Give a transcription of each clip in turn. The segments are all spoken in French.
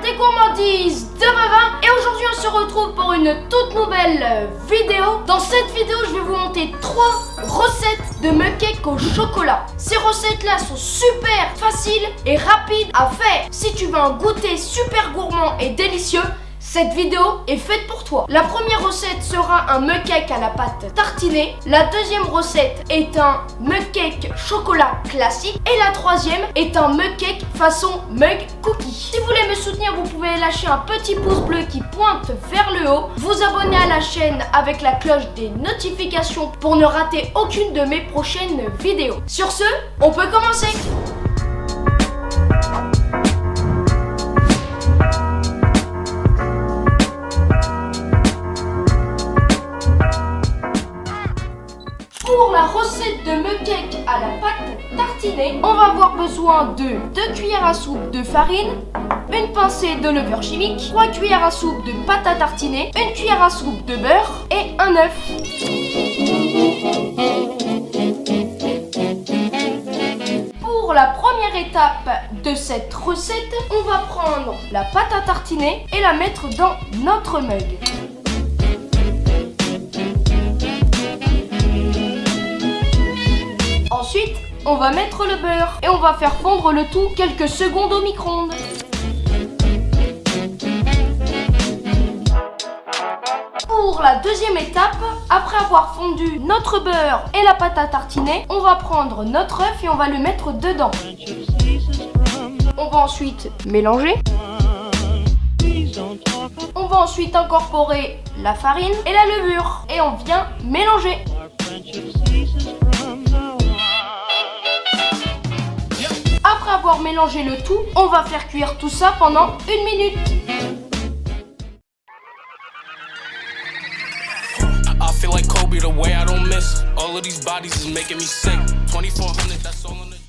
des gourmandises de Bavin et aujourd'hui on se retrouve pour une toute nouvelle vidéo. Dans cette vidéo je vais vous montrer 3 recettes de mug cake au chocolat. Ces recettes là sont super faciles et rapides à faire. Si tu veux un goûter super gourmand et délicieux, cette vidéo est faite pour toi. La première recette sera un mug cake à la pâte tartinée. La deuxième recette est un mug cake chocolat classique. Et la troisième est un mug cake façon mug cookie. Si vous voulez me soutenir, vous pouvez lâcher un petit pouce bleu qui pointe vers le haut. Vous abonner à la chaîne avec la cloche des notifications pour ne rater aucune de mes prochaines vidéos. Sur ce, on peut commencer. Pour la recette de mug cake à la pâte tartinée, on va avoir besoin de 2 cuillères à soupe de farine, une pincée de levure chimique, 3 cuillères à soupe de pâte à tartiner, une cuillère à soupe de beurre et un œuf. Pour la première étape de cette recette, on va prendre la pâte à tartiner et la mettre dans notre mug. Ensuite, on va mettre le beurre et on va faire fondre le tout quelques secondes au micro-ondes. Pour la deuxième étape, après avoir fondu notre beurre et la pâte à tartiner, on va prendre notre œuf et on va le mettre dedans. On va ensuite mélanger. On va ensuite incorporer la farine et la levure et on vient mélanger. Après avoir mélangé le tout, on va faire cuire tout ça pendant 1 minute. I feel like Kobe the way I don't miss. All of these bodies is making me sick. 2400, that's all on it.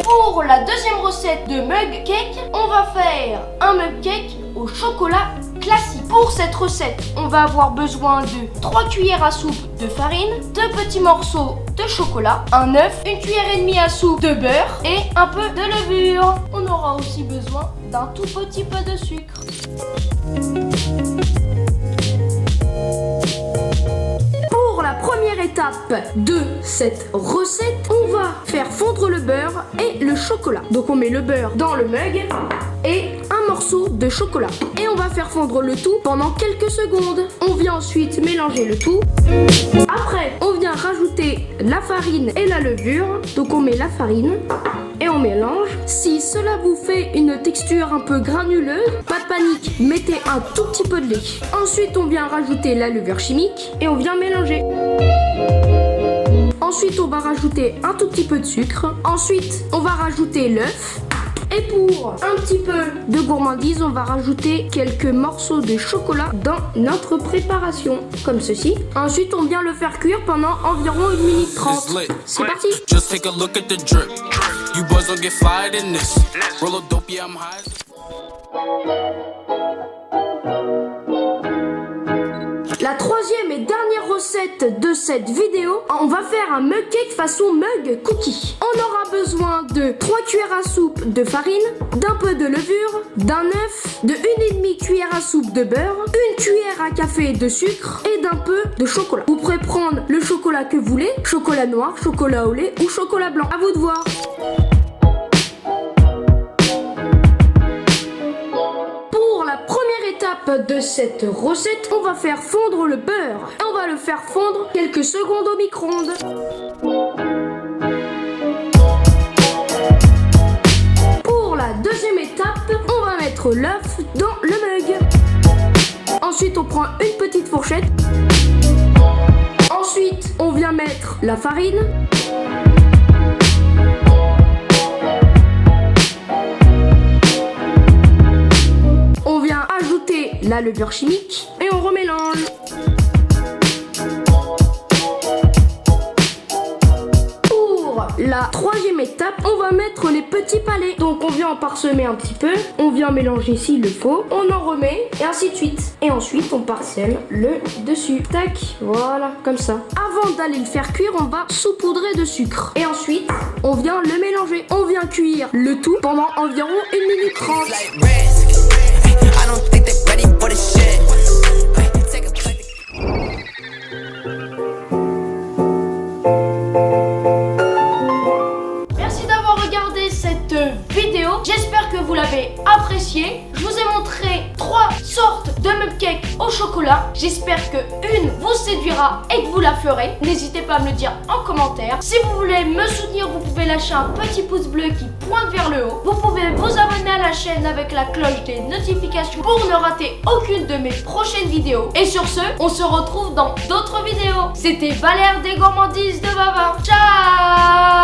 Pour la deuxième recette de mug cake, on va faire un mug cake au chocolat classique. Pour cette recette, on va avoir besoin de 3 cuillères à soupe de farine, 2 petits morceaux de chocolat, un œuf, 1 cuillère et demie à soupe de beurre et un peu de levure. On aura aussi besoin d'un tout petit peu de sucre. Pour la première étape de cette recette, on va faire fondre le beurre et le chocolat. Donc on met le beurre dans le mug et un morceau de chocolat. Et on va faire fondre le tout pendant quelques secondes. On vient ensuite mélanger le tout. Après, on vient rajouter la farine et la levure. Donc on met la farine et on mélange. Si cela vous fait une texture un peu granuleuse, pas de panique, mettez un tout petit peu de lait. Ensuite, on vient rajouter la levure chimique et on vient mélanger. Ensuite, on va rajouter un tout petit peu de sucre. Ensuite, on va rajouter l'œuf. Et pour un petit peu de gourmandise, on va rajouter quelques morceaux de chocolat dans notre préparation, comme ceci. Ensuite, on vient le faire cuire pendant environ 1 minute 30. C'est parti! Just take a look at the drip. You boys don't get fired in this. Roll a dope, yeah, I'm high. La troisième et dernière recette de cette vidéo, on va faire un mug cake façon mug cookie. On aura besoin de 3 cuillères à soupe de farine, d'un peu de levure, d'un œuf, de 1,5 cuillère à soupe de beurre, 1 cuillère à café de sucre et d'un peu de chocolat. Vous pourrez prendre le chocolat que vous voulez, chocolat noir, chocolat au lait ou chocolat blanc. À vous de voir. De cette recette, on va faire fondre le beurre et on va le faire fondre quelques secondes au micro-ondes. Pour la deuxième étape, on va mettre l'œuf dans le mug. Ensuite, on prend une petite fourchette. Ensuite, on vient mettre la farine. La levure chimique et on remélange. Pour Pour la troisième étape, on va mettre les petits palets. Donc on vient en parsemer un petit peu, on vient mélanger s'il le faut, on en remet et ainsi de suite. Et ensuite on parsème le dessus. Tac, voilà, comme ça. Avant d'aller le faire cuire, on va saupoudrer de sucre. Et ensuite, on vient le mélanger. On vient cuire le tout pendant environ 1 minute 30. Merci d'avoir regardé cette vidéo. J'espère que vous l'avez apprécié. Je vous ai montré 3 sortes de cupcakes au chocolat. J'espère que une vous séduira et que vous la ferez. N'hésitez pas à me le dire en commentaire. Si vous voulez me soutenir, vous pouvez lâcher un petit pouce bleu qui pointe vers le haut. Vous pouvez vous abonner à la chaîne avec la cloche des notifications pour ne rater aucune de mes prochaines vidéos. Et sur ce, on se retrouve dans d'autres vidéos. C'était Valère des gourmandises de Baba. Ciao!